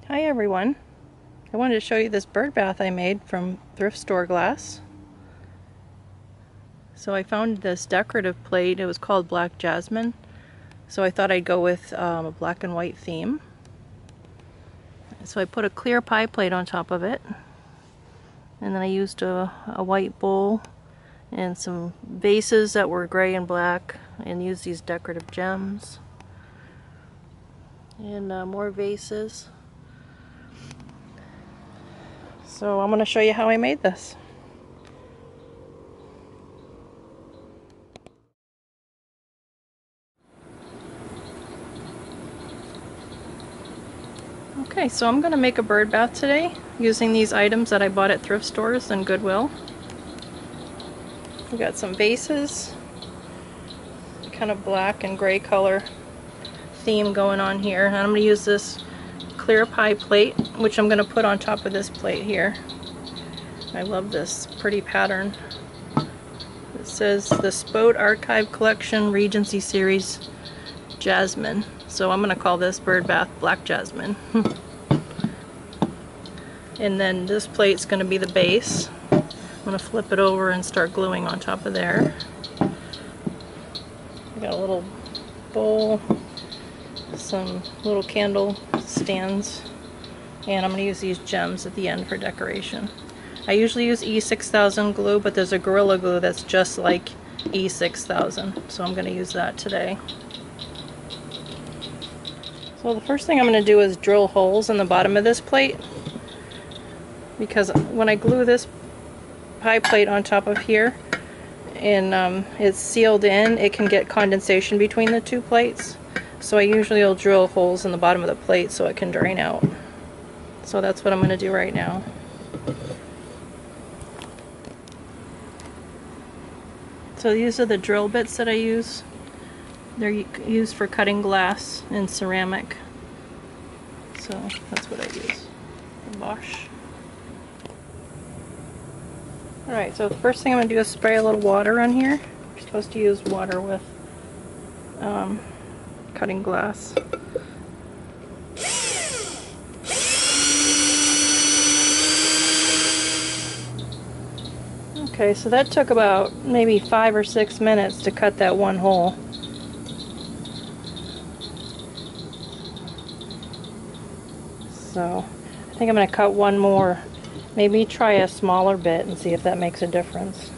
Hi everyone. I wanted to show you this bird bath I made from thrift store glass. So I found this decorative plate. It was called Black Jasmine. So I thought I'd go with a black and white theme. So I put a clear pie plate on top of it. And then I used a white bowl and some vases that were gray and black and used these decorative gems. And more vases. So I'm going to show you how I made this. Okay, so I'm going to make a bird bath today using these items that I bought at thrift stores and Goodwill. We got some vases, kind of black and gray color theme going on here. And I'm going to use this clear pie plate, which I'm going to put on top of this plate here. I love this pretty pattern. It says the Spode Archive Collection Regency Series Jasmine. So I'm going to call this bird bath Black Jasmine. And then this plate's going to be the base. I'm going to flip it over and start gluing on top of there. I got a little bowl, some little candle stands, and I'm going to use these gems at the end for decoration. I usually use E6000 glue, but there's a Gorilla Glue that's just like E6000, so I'm going to use that today. So the first thing I'm going to do is drill holes in the bottom of this plate, because when I glue this pie plate on top of here and it's sealed in, it can get condensation between the two plates. So I usually will drill holes in the bottom of the plate so it can drain out. So that's what I'm going to do right now. So these are the drill bits that I use. They're used for cutting glass and ceramic. So that's what I use. The Bosch. Alright, so the first thing I'm going to do is spray a little water on here. You're supposed to use water with cutting glass. Okay, so that took about maybe 5 or 6 minutes to cut that one hole. So I think I'm going to cut one more. Maybe try a smaller bit and see if that makes a difference.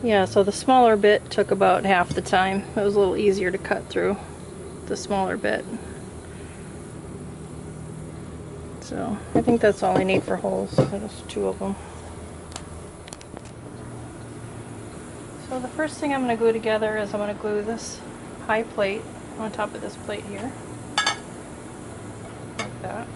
Yeah, so the smaller bit took about half the time. It was a little easier to cut through the smaller bit. So I think that's all I need for holes. There's 2 of them. So the first thing I'm going to glue together is I'm going to glue this pie plate on top of this plate here. Like that.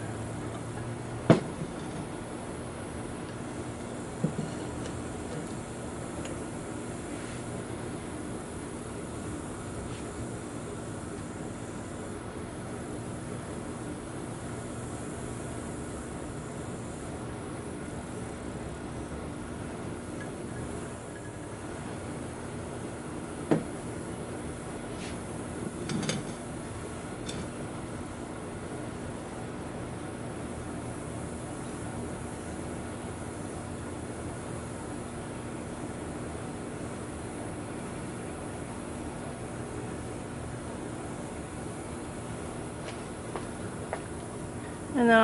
And then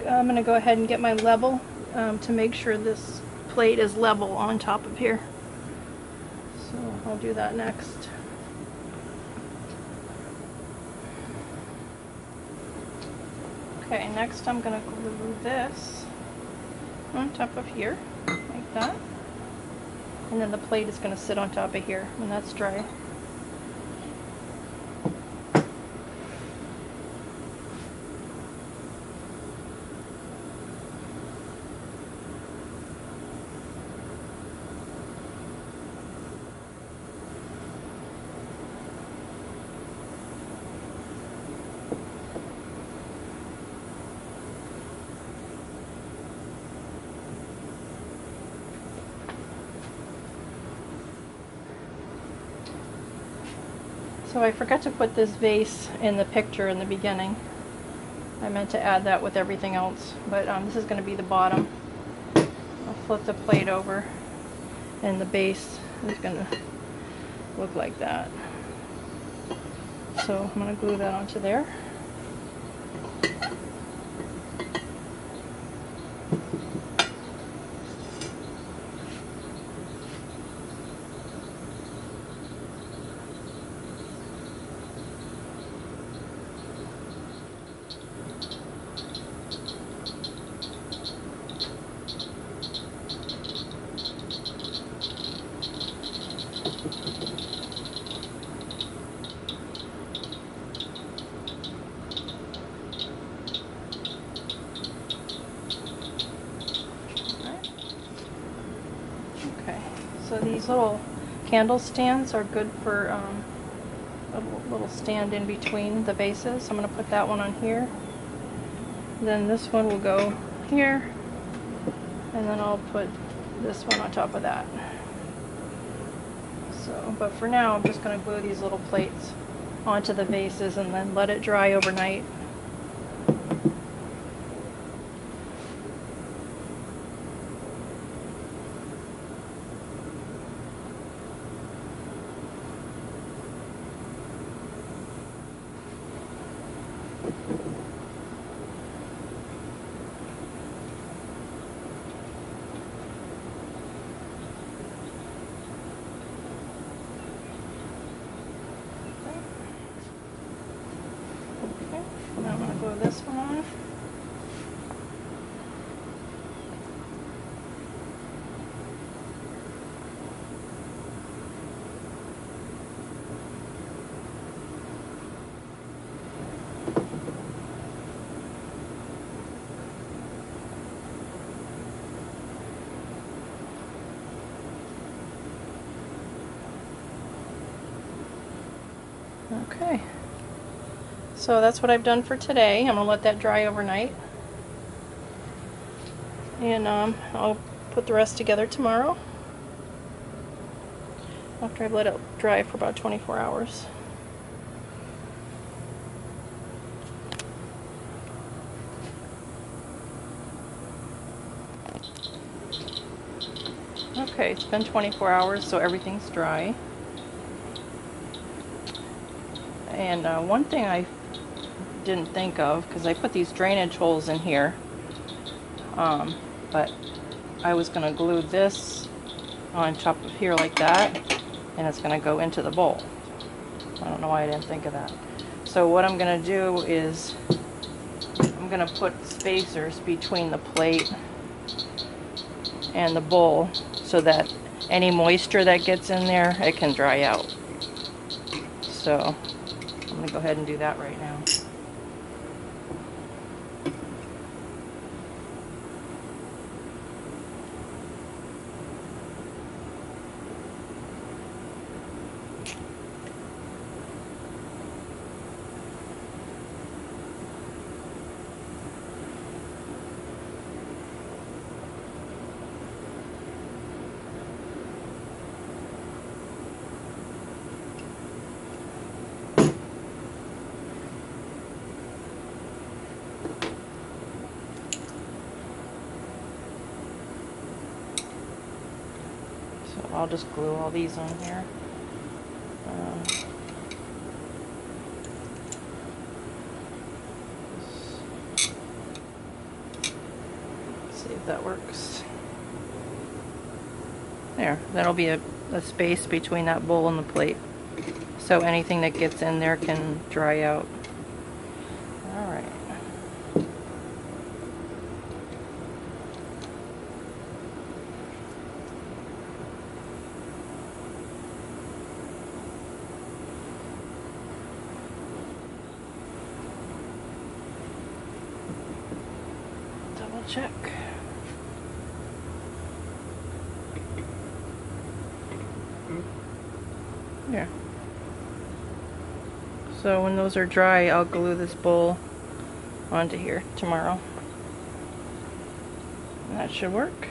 I'm going to go ahead and get my level to make sure this plate is level on top of here. So I'll do that next. Okay, next I'm going to glue this on top of here, like that. And then the plate is going to sit on top of here when that's dry. So I forgot to put this vase in the picture in the beginning. I meant to add that with everything else, but this is going to be the bottom. I'll flip the plate over and the base is going to look like that. So I'm going to glue that onto there. So these little candle stands are good for a little stand in between the vases. I'm going to put that one on here. Then this one will go here. And then I'll put this one on top of that. So, but for now I'm just going to glue these little plates onto the vases and then let it dry overnight. This one on. Okay. So that's what I've done for today. I'm going to let that dry overnight. And I'll put the rest together tomorrow after I've let it dry for about 24 hours. Okay, it's been 24 hours, so everything's dry. And one thing I didn't think of, because I put these drainage holes in here, but I was going to glue this on top of here like that, and it's going to go into the bowl. I don't know why I didn't think of that. So what I'm going to do is I'm going to put spacers between the plate and the bowl so that any moisture that gets in there, it can dry out. So I'm going to go ahead and do that right now. I'll just glue all these on here. Let's see if that works. There, that'll be a space between that bowl and the plate. So anything that gets in there can dry out. Alright. Check. There. So when those are dry, I'll glue this bowl onto here tomorrow. And that should work.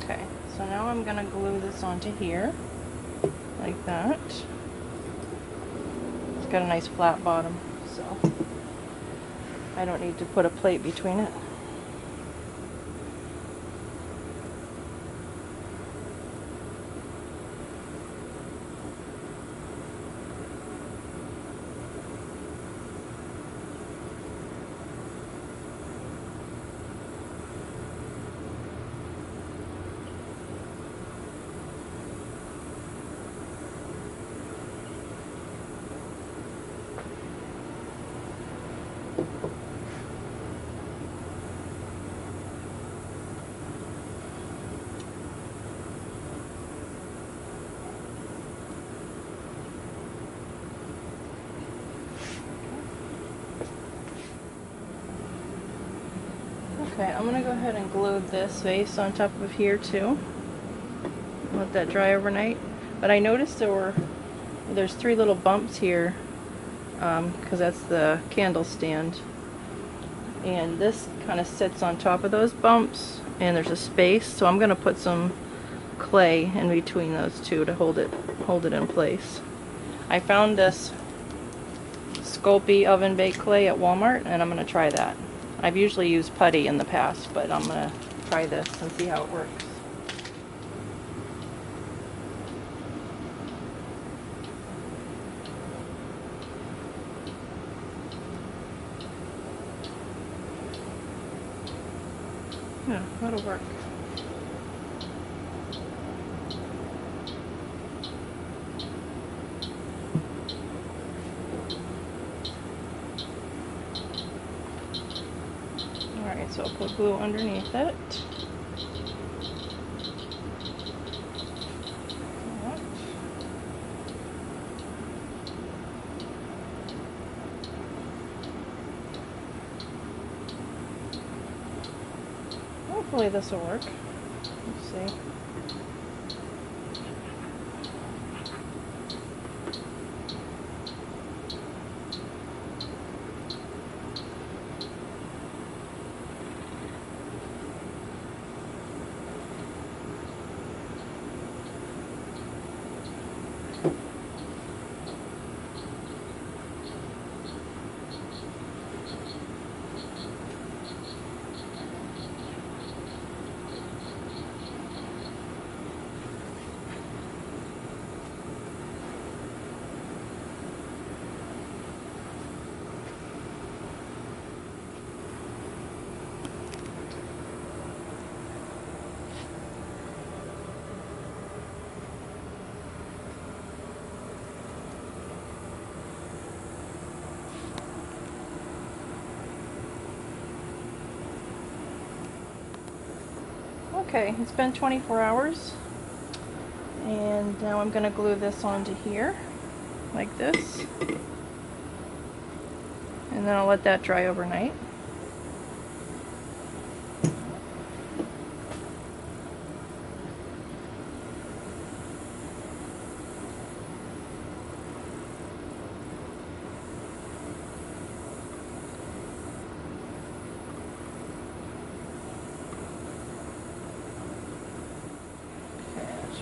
Okay, so now I'm going to glue this onto here, like that. It's got a nice flat bottom, so I don't need to put a plate between it. Okay, I'm going to go ahead and glue this vase on top of here too. Let that dry overnight. But I noticed there's 3 little bumps here because that's the candle stand. And this kind of sits on top of those bumps and there's a space, so I'm going to put some clay in between those two to hold it in place. I found this Sculpey oven baked clay at Walmart and I'm going to try that. I've usually used putty in the past, but I'm going to try this and see how it works. Yeah, that'll work. Alright, so I'll put glue underneath it. Hopefully this will work. Let's see. Okay, it's been 24 hours and now I'm going to glue this onto here like this, and then I'll let that dry overnight.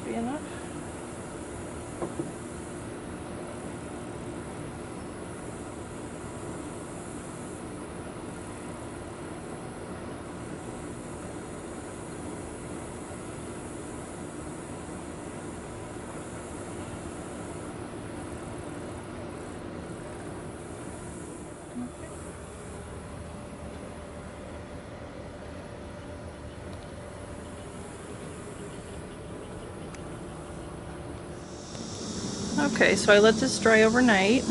Be enough. Okay, so I let this dry overnight,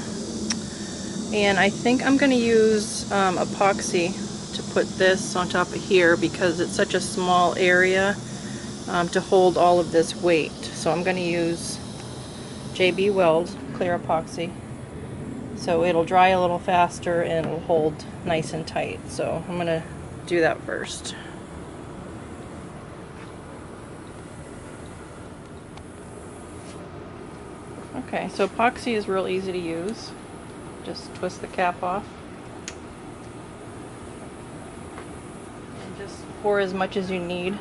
and I think I'm going to use epoxy to put this on top of here because it's such a small area to hold all of this weight. So I'm going to use JB Weld clear epoxy, so it'll dry a little faster and it'll hold nice and tight. So I'm going to do that first. Okay, so epoxy is real easy to use. Just twist the cap off. And just pour as much as you need.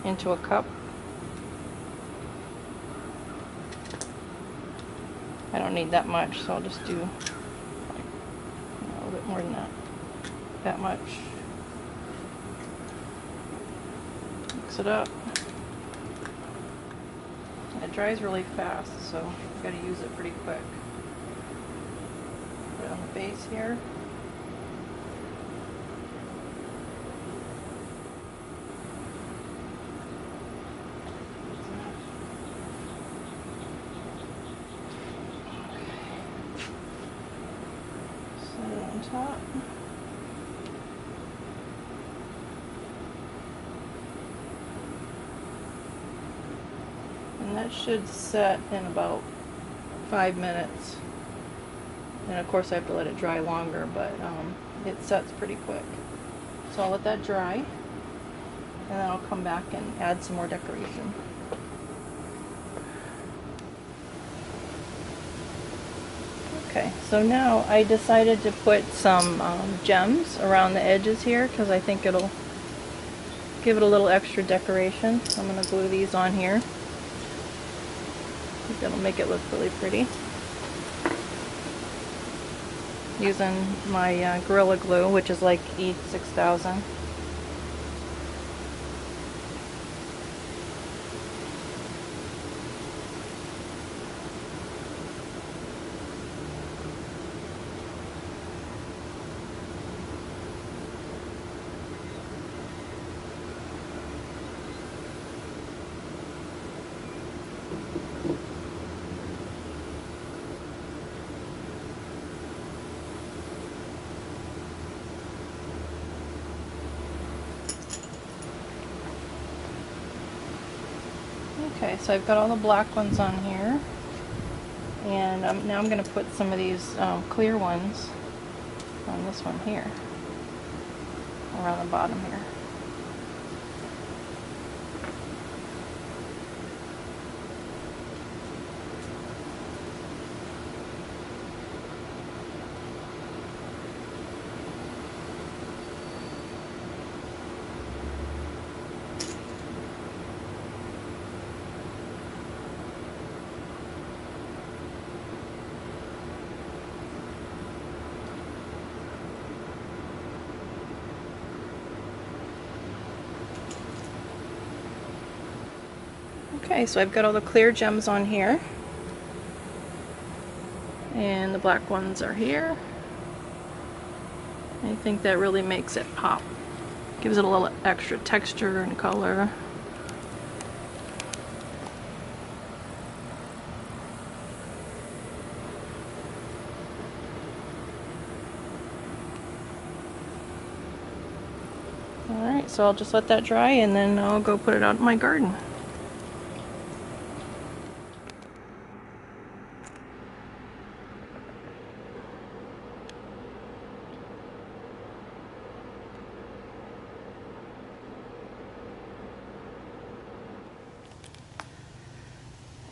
into a cup. I don't need that much, so I'll just do like, a little bit more than that. That much. Mix it up. It dries really fast, so you gotta use it pretty quick. Put it on the base here. Set it on top. And that should set in about 5 minutes. And of course I have to let it dry longer, but it sets pretty quick. So I'll let that dry, and then I'll come back and add some more decoration. Okay, so now I decided to put some gems around the edges here because I think it'll give it a little extra decoration. So I'm going to glue these on here. I think that'll make it look really pretty. Using my Gorilla Glue, which is like E6000. Okay, so I've got all the black ones on here, and now I'm going to put some of these clear ones on this one here, around the bottom here. Okay, so I've got all the clear gems on here, and the black ones are here. I think that really makes it pop. Gives it a little extra texture and color. Alright, so I'll just let that dry and then I'll go put it out in my garden.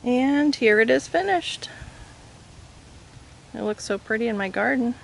And here it is finished. It looks so pretty in my garden.